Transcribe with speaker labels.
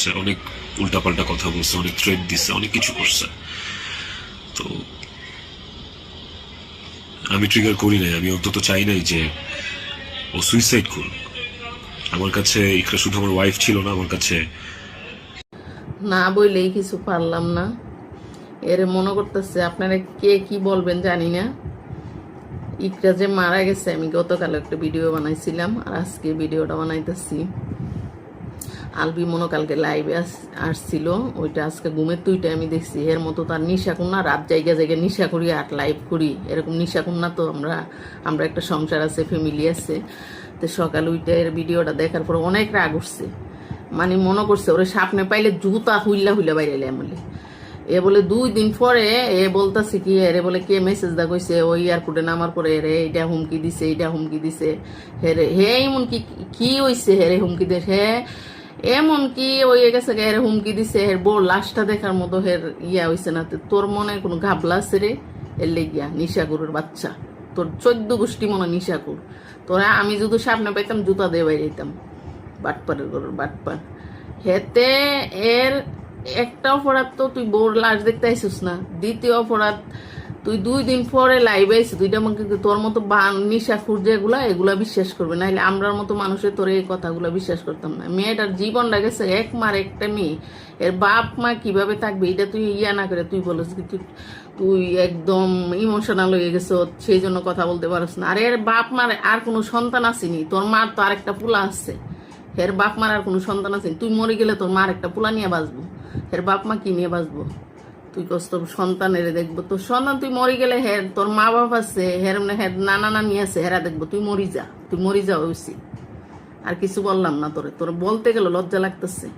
Speaker 1: করছে, অনেক উল্টাপাল্টা কথা বলছে, অনেক থ্রেট দিচ্ছে, অনেক কিছু করছে। তো আমি ট্রিগার করি নাই, আমি অন্তত চাই নাই যে ও সুইসাইড করুক। আমার কাছে ইকরা শুধু আমার ওয়াইফ ছিল না, আমার কাছে
Speaker 2: না বইলেই কিছু পারলাম না। এর মনে করতেছে আপনারা কে কি বলবেন জানি না। ইকরা যে মারা গেছে, আমি গতকাল একটা ভিডিও বানাইছিলাম আর আজকে ভিডিওটা বানাইতেছি। আলবি মনোকালকে লাইভে আসছিল, ওইটা আজকে ঘুমের তুইটা আমি দেখছি। এর মতো তার নিশা কন্যা, রাত জায়গা জায়গায় নিশা করি আর লাইভ করি, এরকম নিশা কন্যা তো আমরা একটা সংসার আছে, ফ্যামিলি আছে। তো সকাল ওইটা এর ভিডিওটা দেখার পর অনেক রাগ উঠছে, মানে মনে করছে ওরে সামনে পাইলে জুতা হুইল্লা হুইল্লা বাইরে আমলে। এ বলে 2 দিন পরে এ বলতেছে কি, এরে বলে কে মেসেজ দা কইছে ওই এয়ারপোর্টে নামার পরে এরে এইটা হুমকি দিছে, এইটা হুমকি দিছে। হে এমন কি হইছে, হেরে হুমকি দে হে এমন কি হয়ে গেছে, হের হুমকি দিছে। হের বউ লাশটা দেখার মতো হের ইয়া হইছে না। তোর মনে কোনো ঘাবলা আছে রে? এর লেগিয়া নিশাকুরের বাচ্চা, তোর 14 গোষ্ঠী মনে নিশাকুর। তোরা আমি যদি সামনে পাইতাম জুতা দিয়ে বাইরে যেতাম। বাটপারের গরুর বাটপার। হেতে এর একটা অপরাধ তো তুই বউর লাশ দেখতে আইসিস না, দ্বিতীয় অপরাধ তুই 2 দিন পরে লাইভ আইসি। তুইটা আমাকে তোর মতো নিশা খুঁজে এগুলা বিশ্বাস করবে, নাহলে আমরার মতো মানুষের তোর এই কথাগুলো বিশ্বাস করতাম না। মেয়েটার জীবনটা গেছে, এক মার একটা মেয়ে, এর বাপ মা কিভাবে থাকবে এটা তুই ইয়া না করে তুই বলিস কি তুই একদম ইমোশনাল হয়ে গেছ, সেই জন্য কথা বলতে পারিস না। আর এর বাপ মার আর কোনো সন্তান আসেনি, তোর মার তো আরেকটা পোলা আছে। এর বাপ মার আর কোনো সন্তান আছে, তুই মরে গেলে তোর মার একটা পোলা নিয়ে বাঁচবো, এর বাপ মা কি নিয়ে বাঁচবো? তুই কস তোর সন্তানের দেখবো, তোর সন্তান তুই মরে গেলে হের তোর মা বাপ আছে, হের নানা নানি আছে, হেরা দেখবো। তুই মরি যা, তুই মরি যা উচিত। আর কিছু বললাম না তোরে, তোর বলতে গেলে লজ্জা লাগতেছে।